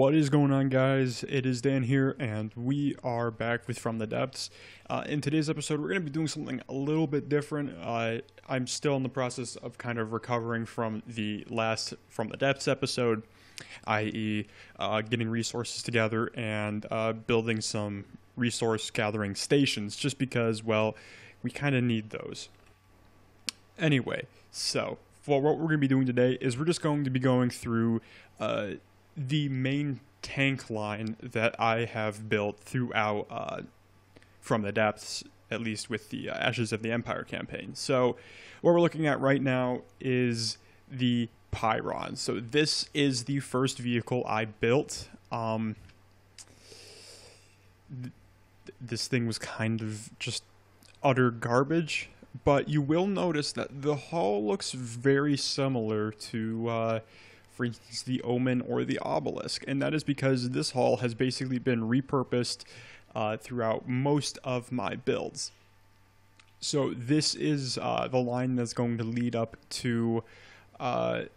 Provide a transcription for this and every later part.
What is going on, guys? It is Dan here, and we are back with From the Depths. In today's episode, we're going to be doing something a little bit different. I'm still in the process of kind of recovering from the last From the Depths episode, i.e., getting resources together and building some resource gathering stations, just because, well, we kind of need those. Anyway, so what we're going to be doing today is we're just going to be going through the main tank line that I have built throughout From the Depths, at least with the Ashes of the Empire campaign. So what we're looking at right now is the Pyron. So this is the first vehicle I built. This thing was kind of just utter garbage, but you will notice that the hull looks very similar to for instance, the Omen or the Obelisk, and that is because this hull has basically been repurposed throughout most of my builds. So this is the line that's going to lead up to a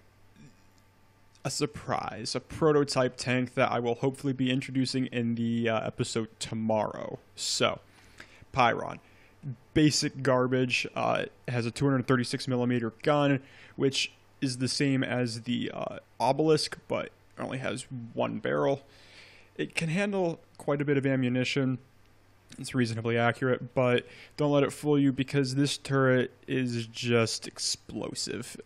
surprise, a prototype tank that I will hopefully be introducing in the episode tomorrow. So, Pyron. Basic garbage. It has a 236 millimeter gun, which is the same as the Obelisk, but only has one barrel. It can handle quite a bit of ammunition. It's reasonably accurate, but don't let it fool you, because this turret is just explosive.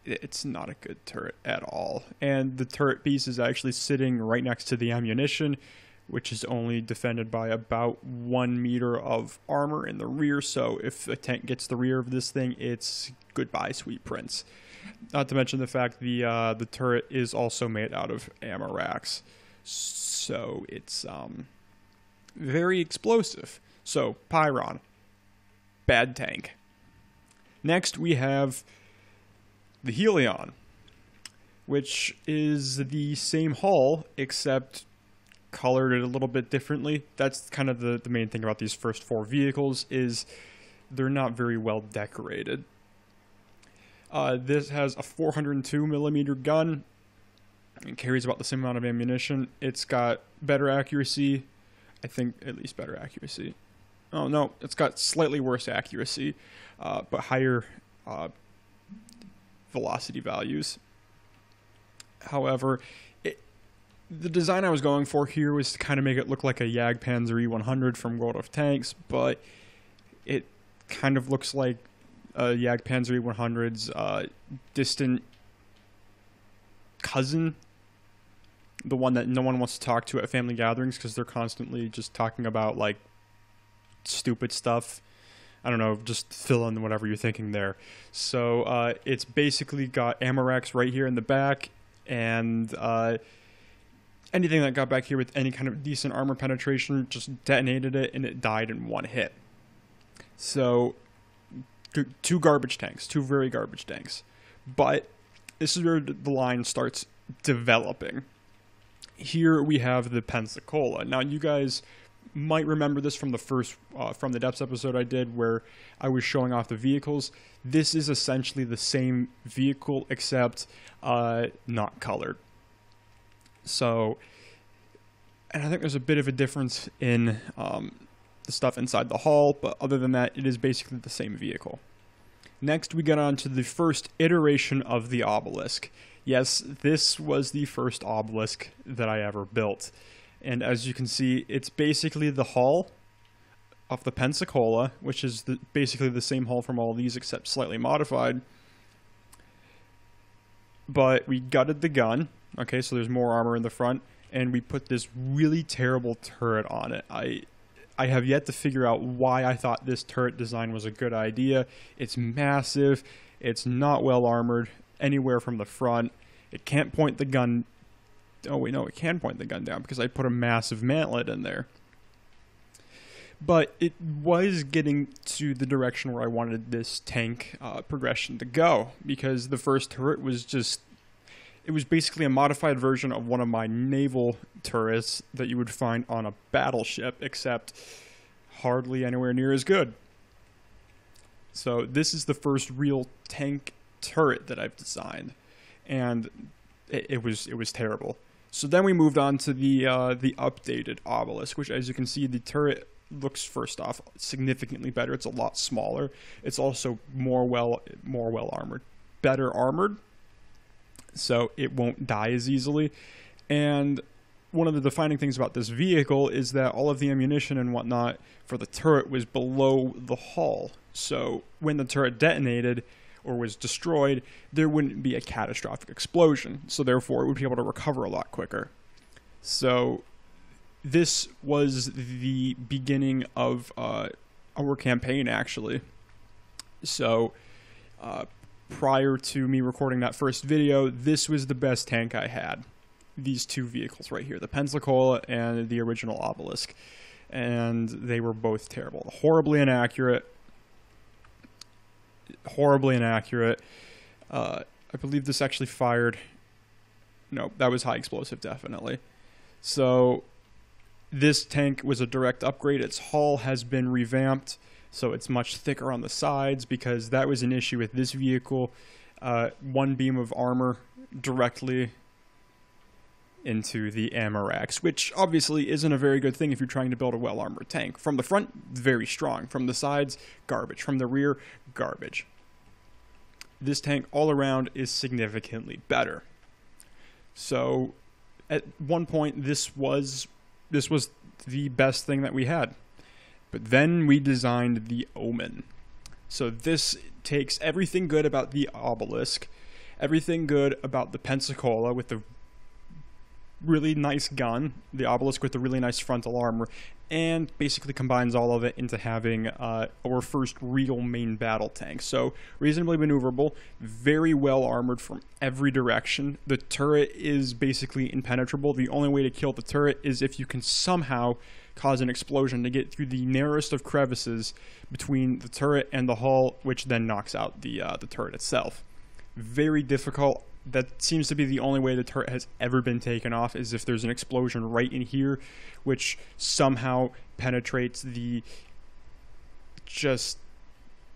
It's not a good turret at all. And the turret piece is actually sitting right next to the ammunition, which is only defended by about 1 meter of armor in the rear. So if a tank gets the rear of this thing, it's goodbye, sweet prince. Not to mention the fact the turret is also made out of Ammarax, so it's very explosive. So Pyron, bad tank. Next we have the Helion, which is the same hull except colored it a little bit differently. That's kind of the main thing about these first four vehicles, is they're not very well decorated. This has a 402 millimeter gun. It carries about the same amount of ammunition. It's got better accuracy. I think at least better accuracy. Oh no, it's got slightly worse accuracy, but higher velocity values. However, the design I was going for here was to kind of make it look like a Jagdpanzer E100 from World of Tanks, but it kind of looks like Jagdpanzer E100's distant cousin, the one that no one wants to talk to at family gatherings because they're constantly just talking about like stupid stuff. I don't know, just fill in whatever you're thinking there. So it's basically got Ammarax right here in the back, and anything that got back here with any kind of decent armor penetration just detonated it, and it died in one hit. So two very garbage tanks. But this is where the line starts developing. Here we have the Pensacola. Now you guys might remember this from the first From the Depths episode I did, where I was showing off the vehicles. This is essentially the same vehicle except not colored. So, and I think there's a bit of a difference in the stuff inside the hull, but other than that, it is basically the same vehicle. Next, we get on to the first iteration of the Obelisk. Yes, this was the first Obelisk that I ever built. And as you can see, it's basically the hull of the Pensacola, which is basically the same hull from all these except slightly modified. But we gutted the gun. Okay, so there's more armor in the front, and we put this really terrible turret on it. I have yet to figure out why I thought this turret design was a good idea. It's massive. It's not well armored anywhere from the front. It can't point the gun. Oh wait, no, it can point the gun down because I put a massive mantlet in there. But it was getting to the direction where I wanted this tank progression to go, because the first turret was just, it was basically a modified version of one of my naval turrets that you would find on a battleship, except hardly anywhere near as good. So this is the first real tank turret that I've designed, and it was terrible. So then we moved on to the updated Obelisk, which, as you can see, the turret looks, first off, significantly better. It's a lot smaller. It's also more well armored, better armored, so it won't die as easily. And one of the defining things about this vehicle is that all of the ammunition and whatnot for the turret was below the hull. So when the turret detonated or was destroyed, there wouldn't be a catastrophic explosion. So therefore, it would be able to recover a lot quicker. So this was the beginning of our campaign, actually. So prior to me recording that first video, this was the best tank I had. These two vehicles right here, the Pensacola and the original Obelisk. And they were both terrible. Horribly inaccurate. I believe this actually fired. No, that was high explosive, definitely. So this tank was a direct upgrade. Its hull has been revamped, so it's much thicker on the sides, because that was an issue with this vehicle. One beam of armor directly into the AMRAX, which obviously isn't a very good thing if you're trying to build a well-armored tank. From the front, very strong. From the sides, garbage. From the rear, garbage. This tank all around is significantly better. So at one point, this was the best thing that we had. But then we designed the Omen. So this takes everything good about the Obelisk, everything good about the Pensacola with the really nice gun, the Obelisk with the really nice frontal armor, and basically combines all of it into having our first real main battle tank. So reasonably maneuverable, very well armored from every direction. The turret is basically impenetrable. The only way to kill the turret is if you can somehow cause an explosion to get through the narrowest of crevices between the turret and the hull, which then knocks out the turret itself. Very difficult. That seems to be the only way the turret has ever been taken off, is if there's an explosion right in here, which somehow penetrates just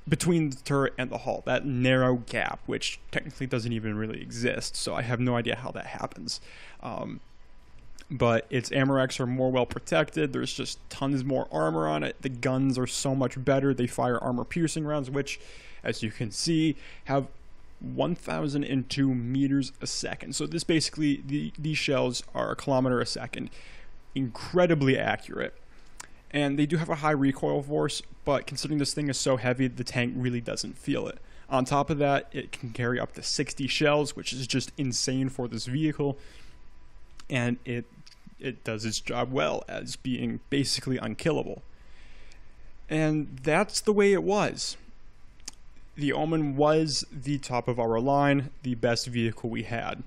between the turret and the hull, that narrow gap, which technically doesn't even really exist. So I have no idea how that happens. But its AMRAX are more well protected. There's just tons more armor on it. The guns are so much better. They fire armor-piercing rounds, which, as you can see, have 1,002 meters a second. So this basically, these shells are a kilometer a second. Incredibly accurate. And they do have a high recoil force, but considering this thing is so heavy, the tank really doesn't feel it. On top of that, it can carry up to 60 shells, which is just insane for this vehicle. And it does its job well as being basically unkillable. And that's the way it was. The Omen was the top of our line, the best vehicle we had.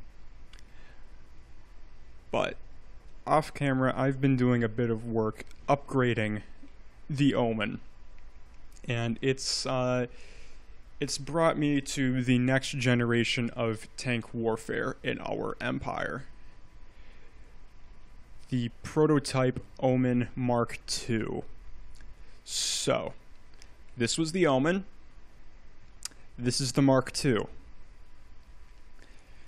But off camera, I've been doing a bit of work upgrading the Omen. And it's brought me to the next generation of tank warfare in our empire. The prototype Omen Mark II. So, this was the Omen. This is the Mark II.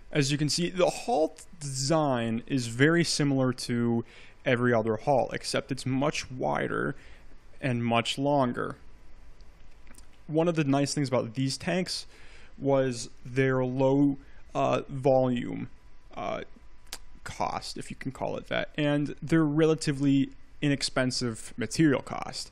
As you can see, the hull design is very similar to every other hull, except it's much wider and much longer. One of the nice things about these tanks was their low volume cost, if you can call it that, and their relatively inexpensive material cost.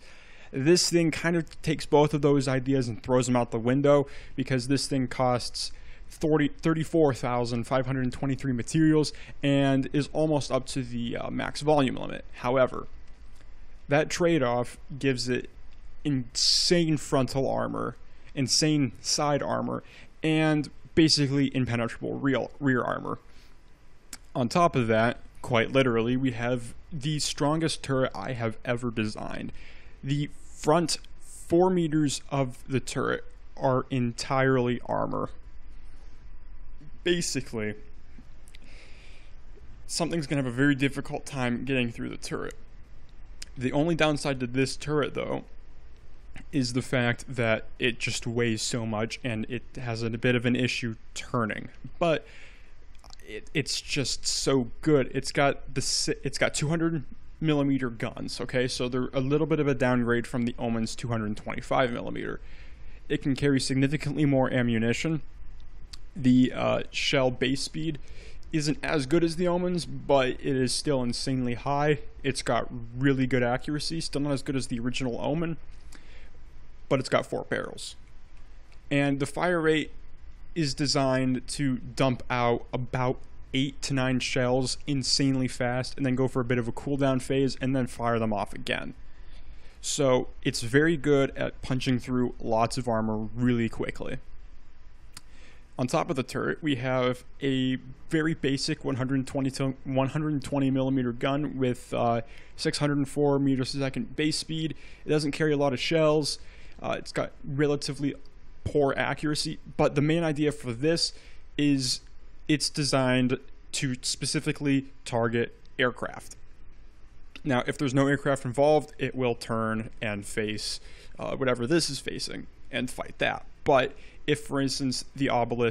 This thing kind of takes both of those ideas and throws them out the window, because this thing costs 34,523 materials and is almost up to the max volume limit. However, that trade-off gives it insane frontal armor, insane side armor, and basically impenetrable rear armor. On top of that, quite literally, we have the strongest turret I have ever designed. The front 4 meters of the turret are entirely armor. Basically, something's going to have a very difficult time getting through the turret. The only downside to this turret, though, is the fact that it just weighs so much and it has a bit of an issue turning. But it's just so good. It's got 200 millimeter guns. Okay, so they're a little bit of a downgrade from the Omen's 225 millimeter. It can carry significantly more ammunition. The shell base speed isn't as good as the Omen's, but it is still insanely high. It's got really good accuracy, still not as good as the original Omen, but it's got 4 barrels. And the fire rate is designed to dump out about 8 to 9 shells insanely fast and then go for a bit of a cooldown phase and then fire them off again. So it's very good at punching through lots of armor really quickly. On top of the turret, we have a very basic 120 millimeter gun with 604 meters a second base speed. It doesn't carry a lot of shells. It's got relatively poor accuracy, but the main idea for this is it's designed to specifically target aircraft. Now, if there's no aircraft involved, it will turn and face whatever this is facing and fight that. But if, for instance, the Omen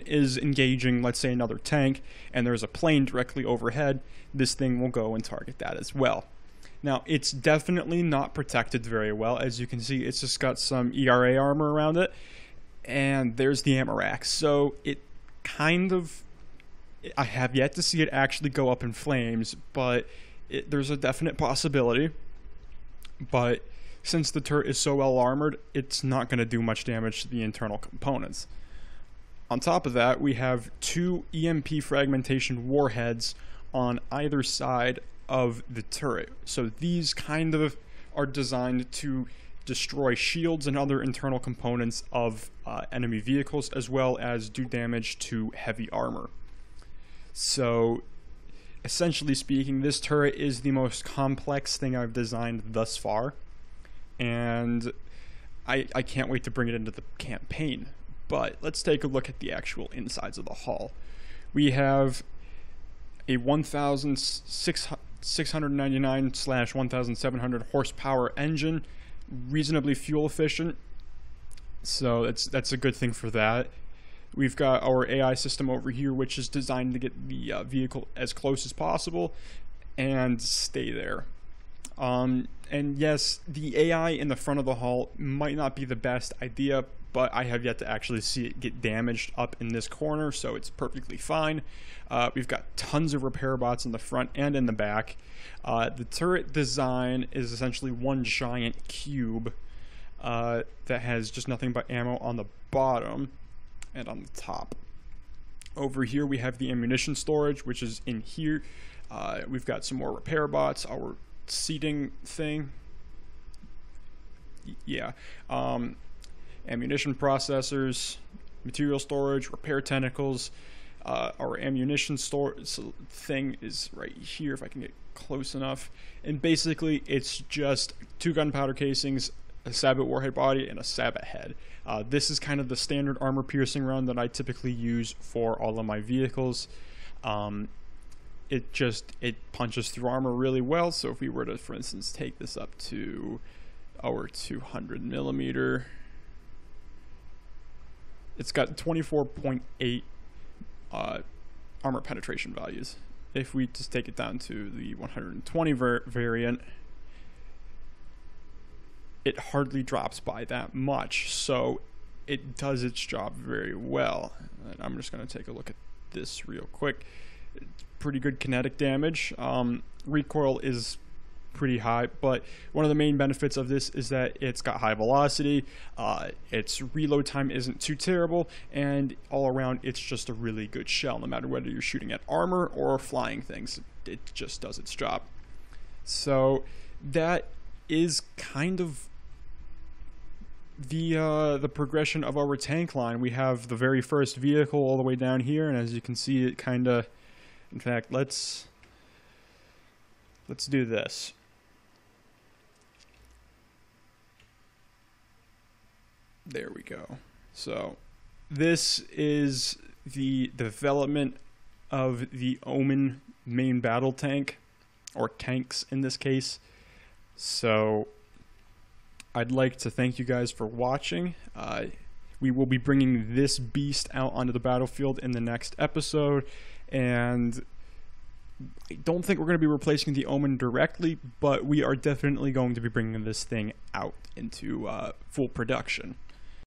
is engaging, let's say, another tank, and there's a plane directly overhead, this thing will go and target that as well. Now, it's definitely not protected very well. As you can see, it's just got some ERA armor around it, and there's the ammo rack. So it kind of, I have yet to see it actually go up in flames, but there's a definite possibility. But since the turret is so well armored, it's not going to do much damage to the internal components. On top of that, we have 2 EMP fragmentation warheads on either side of the turret. So these kind of are designed to destroy shields and other internal components of enemy vehicles, as well as do damage to heavy armor. So essentially speaking, this turret is the most complex thing I've designed thus far, and I can't wait to bring it into the campaign. But let's take a look at the actual insides of the hull. We have a 1,699/1,700 horsepower engine, reasonably fuel efficient, so that's a good thing for that. We've got our AI system over here, which is designed to get the vehicle as close as possible and stay there. And yes, the AI in the front of the hull might not be the best idea, but I have yet to actually see it get damaged up in this corner, so it's perfectly fine. We've got tons of repair bots in the front and in the back. The turret design is essentially one giant cube that has just nothing but ammo on the bottom and on the top. Over here we have the ammunition storage, which is in here. We've got some more repair bots, our seating thing. Yeah. Ammunition processors, material storage, repair tentacles. Our ammunition storage thing is right here, if I can get close enough. And basically, it's just 2 gunpowder casings, a Sabot warhead body, and a Sabot head. This is kind of the standard armor-piercing round that I typically use for all of my vehicles. It punches through armor really well. So if we were to, for instance, take this up to our 200 millimeter, it's got 24.8 armor penetration values. If we just take it down to the 120 variant, it hardly drops by that much, so it does its job very well. And I'm just going to take a look at this real quick. It's pretty good kinetic damage. Recoil is pretty high, but one of the main benefits of this is that it's got high velocity, its reload time isn't too terrible, and all around it's just a really good shell. No matter whether you're shooting at armor or flying things, it just does its job. So that is kind of the progression of our tank line. We have the very first vehicle all the way down here, and as you can see, it kind of, in fact, let's do this. There we go. So this is the development of the Omen main battle tank, or tanks in this case. So I'd like to thank you guys for watching. We will be bringing this beast out onto the battlefield in the next episode, and I don't think we're going to be replacing the Omen directly, but we are definitely going to be bringing this thing out into full production.